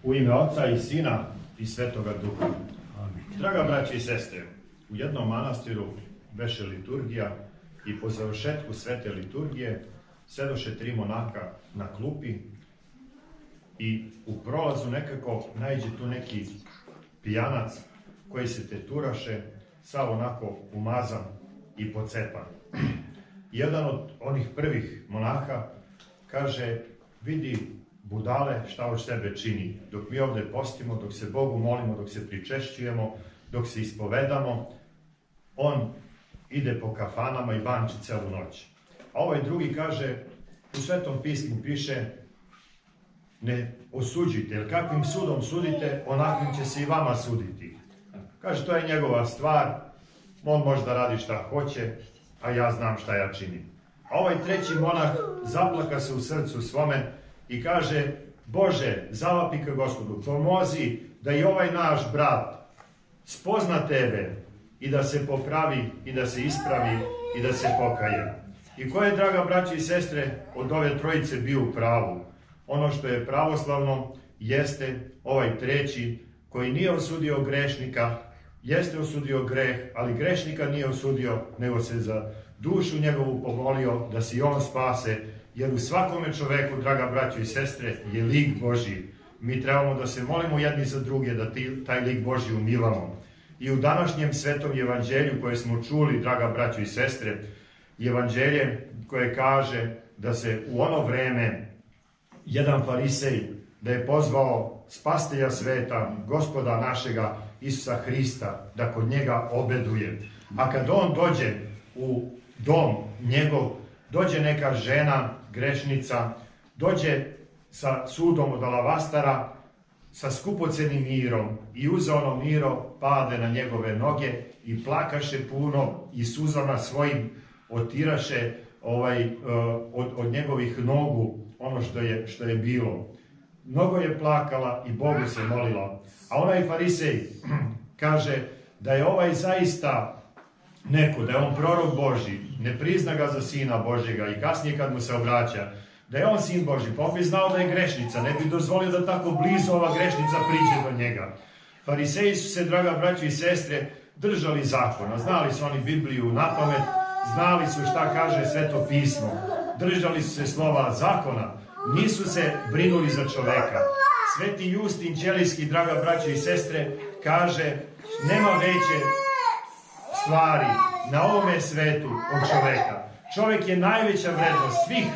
U ime Oca i Sina i Svetoga Duha. Draga braće i sestre, u jednom manastiru beše liturgija i po završetku svete liturgije sedoše 3 monaha na klupi i u prolazu nekako naiđe tu neki pijanac koji se teturaše, sav onako umazan i pocepan. Jedan od onih prvih monaha kaže: vidi budale šta od sebe čini, dok mi ovde postimo, dok se Bogu molimo, dok se pričešćujemo, dok se ispovedamo, on ide po kafanama i banči celu noć. A ovaj drugi kaže, u Svetom pismu piše: ne osuđujte, jer kakvim sudom sudite, onakvim će se i vama suditi. Kaže, to je njegova stvar, on može da radi šta hoće, a ja znam šta ja činim. A ovaj treći monah zaplaka se u srcu svome i kaže: Bože, zavapi ka Gospodu, pomozi da i ovaj naš brat spozna tebe i da se popravi i da se ispravi i da se pokaje. I ko je, draga braće i sestre, od ove trojice bio u pravu? Ono što je pravoslavno jeste ovaj treći koji nije osudio grešnika, jeste osudio greh, ali grešnika nije osudio, nego se za dušu njegovu pomolio da se i on spase, jer u svakome čoveku, draga braćo i sestre, je lik Božji. Mi trebamo da se molimo jedni za druge, da taj lik Božji umivamo. I u današnjem svetom evanđelju koje smo čuli, draga braćo i sestre, evanđelje koje kaže da se u ono vreme jedan farisej, da je pozvao spastelja sveta, Gospoda našega Isusa Hrista, da kod njega obeduje. A kad on dođe u dom njegov, dođe neka žena, grešnica, dođe sa sudom od alavastara, sa skupocenim mirom, i uze ono miro, pade na njegove noge i plakaše puno i suzama svojim otiraše od njegovih nogu ono što je bilo. Mnogo je plakala i Bogu se molila. A onaj farisej kaže da je ovaj zaista neko, da je on prorok Božji, ne prizna ga za sina Božjega i kasnije kad mu se obraća, da je on sin Božji, pa on bi znao da je grešnica, ne bi dozvolio da tako blizu ova grešnica priđe do njega. Fariseji su se, draga braćo i sestre, držali zakona, znali su oni Bibliju napamet, znali su šta kaže Sveto pismo, držali su se slova zakona, nisu se brinuli za čoveka. Sveti Justin Ćelijski, draga braćo i sestre, kaže: nema veće stvari na ovome svetu od čoveka. Čovek je najveća vrednost svih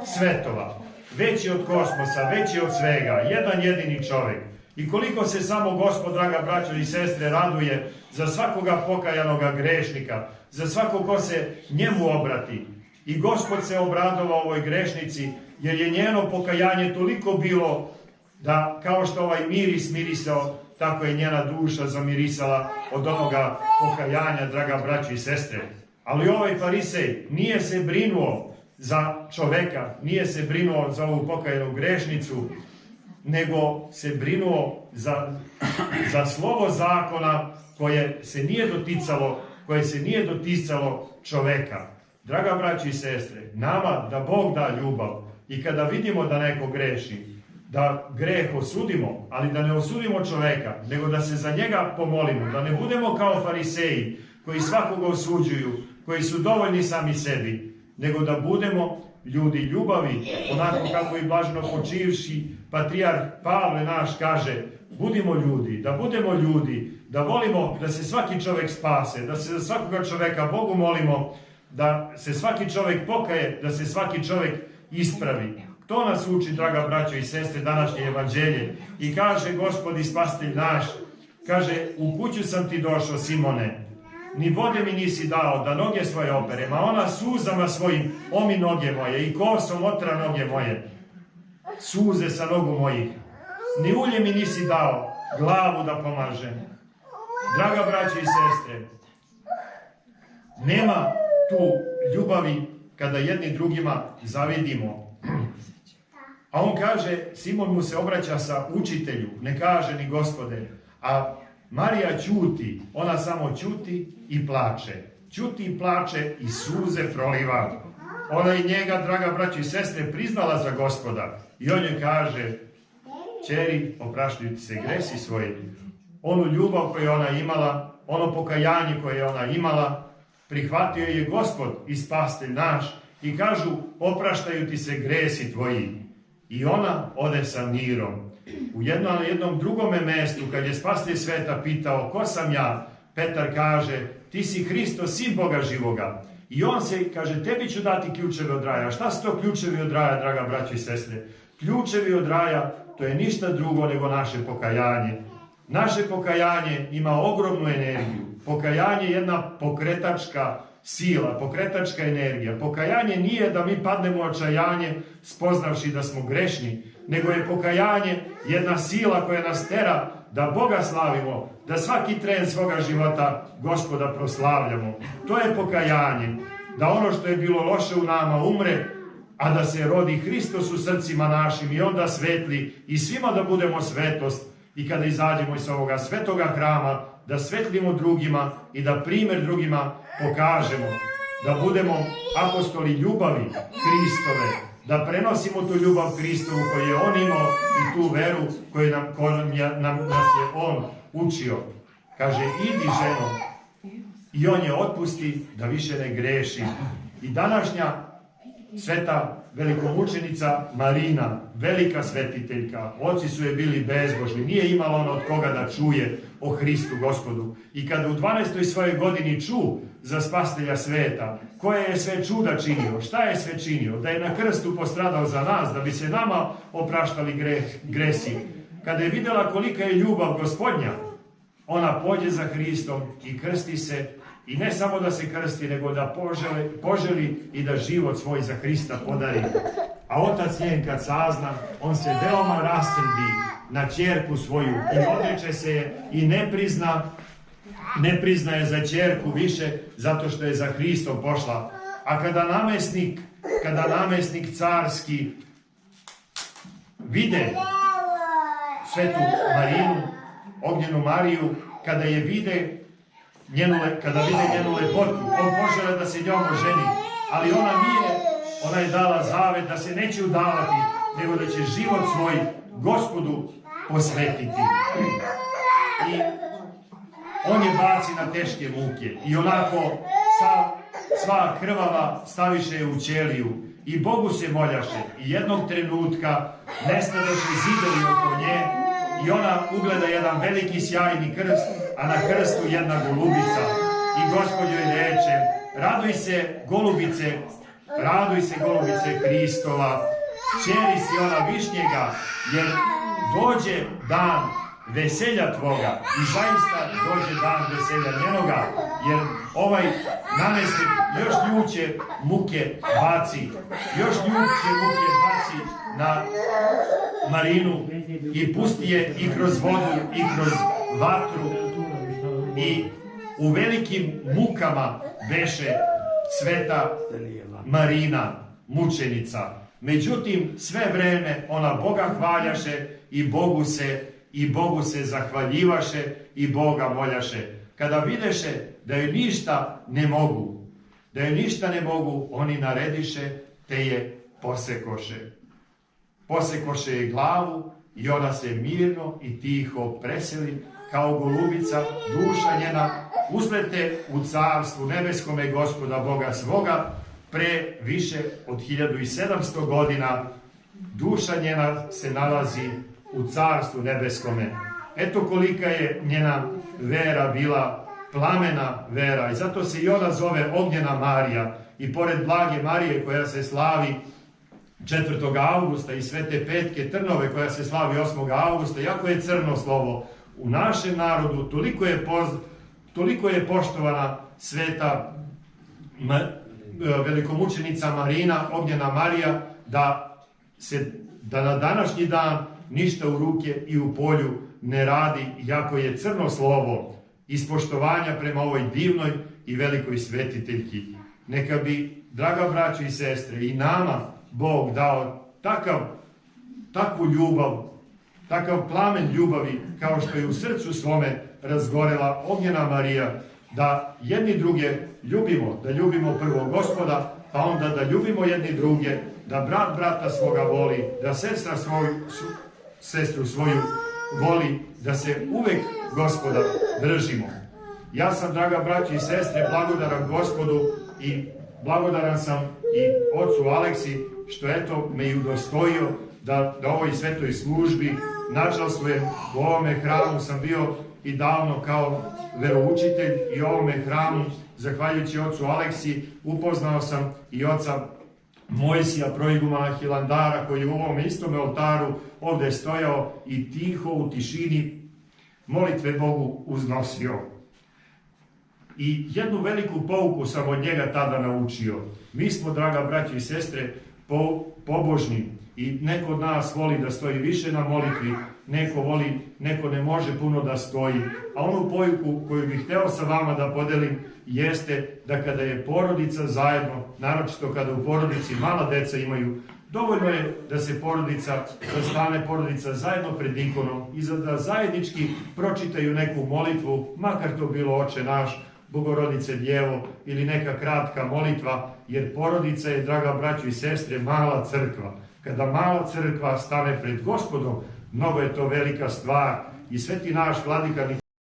svetova, veći od kosmosa, veći od svega, jedan jedini čovek. I koliko se samo Gospod, draga braćo i sestre, raduje za svakoga pokajanoga grešnika, za svakog ko se njemu obrati. I Gospod se obradovao ovoj grešnici, jer je njeno pokajanje toliko bilo da, kao što ovaj miris mirisao, tako je njena duša zamirisala od onoga pokajanja, draga braćo i sestre. Ali ovaj farisej nije se brinuo za čoveka, nije se brinuo za ovu pokajanu grešnicu, nego se brinuo za slovo zakona koje se nije doticalo čoveka. Draga braći i sestre, nama da Bog da ljubav i kada vidimo da neko greši, da greh osudimo, ali da ne osudimo čoveka, nego da se za njega pomolimo, da ne budemo kao fariseji koji svakoga osuđuju, koji su dovoljni sami sebi, nego da budemo ljudi ljubavi, onako kako i blaženo počivši patrijarh Pavle naš kaže: budimo ljudi, da volimo da se svaki čovek spase, da se za svakoga čoveka Bogu molimo, da se svaki čovek pokaje, da se svaki čovek ispravi. To nas uči, draga braćo i sestre, današnje evanđelje. I kaže Gospod i Spasitelj naš, kaže: u kuću sam ti došao, Simone, ni vode mi nisi dao da noge svoje operem, a ona suzama svojim omi noge moje i kosom otra noge moje, suze sa nogu mojih. Ni ulje mi nisi dao glavu da pomažem. Draga braćo i sestre, nema tu ljubavi kada jedni drugima zavidimo. A on kaže, Simon mu se obraća sa učitelju, ne kaže ni Gospode, a Marija ćuti, ona samo ćuti i plače. Ćuti i plače i suze proliva. ona i njega, draga braćo i sestre, priznala za Gospoda. I on joj kaže, ćeri, opraštaju ti se gresi svoji. Onu ljubav koju ona imala, ono pokajanje koje je ona imala, prihvatio je Gospod i spastelj naš i kažu, opraštaju ti se gresi tvoji. I ona ode sa mirom. U jednom drugome mestu, kad je spastelj sveta pitao, ko sam ja? Petar kaže, ti si Hristo, sin Boga živoga. I on se kaže, tebi ću dati ključeve od raja. Šta su to ključevi od raja, draga braćo i sestre? Ključevi od raja, to je ništa drugo nego naše pokajanje. Naše pokajanje ima ogromnu energiju. Pokajanje je jedna pokretačka sila, pokretačka energija. Pokajanje nije da mi padnemo u očajanje spoznavši da smo grešni, nego je pokajanje jedna sila koja nas tera da Boga slavimo, da svaki tren svoga života Gospoda proslavljamo. To je pokajanje, da ono što je bilo loše u nama umre, a da se rodi Hristos u srcima našim i onda svetli i svima da budemo svetost i kada izađemo iz ovoga svetoga hrama, da svetlimo drugima i da primjer drugima pokažemo, da budemo apostoli ljubavi Hristove, da prenosimo tu ljubav Hristovu koju je On imao i tu veru koju nas je On učio. Kaže, idi ženo, i On je otpusti da više ne greši. I današnja sveta velikomučenica Marina, velika svetiteljka, oci su je bili bezbožni, nije imala ona od koga da čuje o Hristu Gospodu. I kada u 12. svojoj godini ču za spastelja sveta, koje je sve čuda činio, šta je sve činio, da je na krstu postradao za nas, da bi se nama opraštali gresi. Kada je vidjela kolika je ljubav Gospodnja, ona pođe za Hristom i krsti se. I ne samo da se krsti, nego da poželi i da život svoj za Hrista podari. A otac njen kad sazna, on se veoma rastrdi na ćerku svoju i odreče se je i ne priznaje za ćerku više zato što je za Hristom pošla. A kada namjesnik carski vide svetu Marinu, ognjenu Mariju, kada vide njenu lepotu, on požele da se njom oženi, ali ona je dala zavet da se neće udavati, nego da će život svoj Gospodu posvetiti. I on je baci na teške muke i onako sva krvava staviše je u ćeliju i Bogu se moljaše i jednog trenutka nestadoše zidovi oko nje i ona ugleda jedan veliki sjajni krst, a na krstu jedna golubica. I Gospod joj reče, raduj se golubice Hristova, kćeri si ona višnjega, jer dođe dan veselja tvoga. I zaista dođe dan veselja njenoga, jer ovaj namjesnik još ljuće muke baci na Marinu i pusti je i kroz vodu i kroz vatru i u velikim mukama beše sveta Marina, mučenica. Međutim, sve vreme ona Boga hvaljaše i Bogu se zahvaljivaše i Boga moljaše. Kada videše da joj ništa ne mogu, oni narediše te je posekoše. Posekoše je glavu i ona se mirno i tiho preseli kao golubica, duša njena uslete u carstvu nebeskome Gospoda Boga svoga. Pre više od 1700 godina duša njena se nalazi u carstvu nebeskome. Eto kolika je njena vera bila, plamena vera, i zato se i ona zove Ognjena Marija. I pored Blage Marije koja se slavi 4. augusta i Svete Petke Trnove koja se slavi 8. augusta, jako je crno slovo u našem narodu, toliko je poštovana sveta velikomučenica Marina, Ognjena Marija, da na današnji dan ništa u ruke i u polju ne radi, jako je crno slovo iz poštovanja prema ovoj divnoj i velikoj svetiteljki. Neka bi, draga braćo i sestre, i nama Bog dao takvu ljubav, takav plamen ljubavi kao što je u srcu svome razgorela Ognjena Marija, da jedni druge ljubimo, da ljubimo prvo Gospoda, pa onda da ljubimo jedni druge, da brat brata svoga voli, da sestra sestru svoju voli, da se uvek Gospoda držimo. Ja sam, draga braći i sestre, blagodaran Gospodu i blagodaran sam i ocu Aleksi što eto me i udostojio da ovoj svetoj službi načalstvujem. U ovome hramu sam bio i davno kao veroučitelj i u ovome hramu, zahvaljujući ocu Aleksi, upoznao sam i oca Mojsija, proigumana Hilandara, koji je u ovom istome oltaru ovde stojao i tiho u tišini molitve Bogu uznosio. I jednu veliku pouku sam od njega tada naučio. Mi smo, draga braći i sestre, pobožni i neko od nas voli da stoji više na molitvi, neko ne može puno da stoji. A onu pouku koju bih hteo sa vama da podelim jeste da kada je porodica zajedno, naročito kada u porodici mala deca imaju, dovoljno je da se stane porodica zajedno pred ikonom i da zajednički pročitaju neku molitvu, makar to bilo Oče naš, Bogorodice Djevo ili neka kratka molitva, jer porodica je, draga braćo i sestre, mala crkva. Kada mala crkva stane pred Gospodom, mnogo je to velika stvar. I sveti naš vladika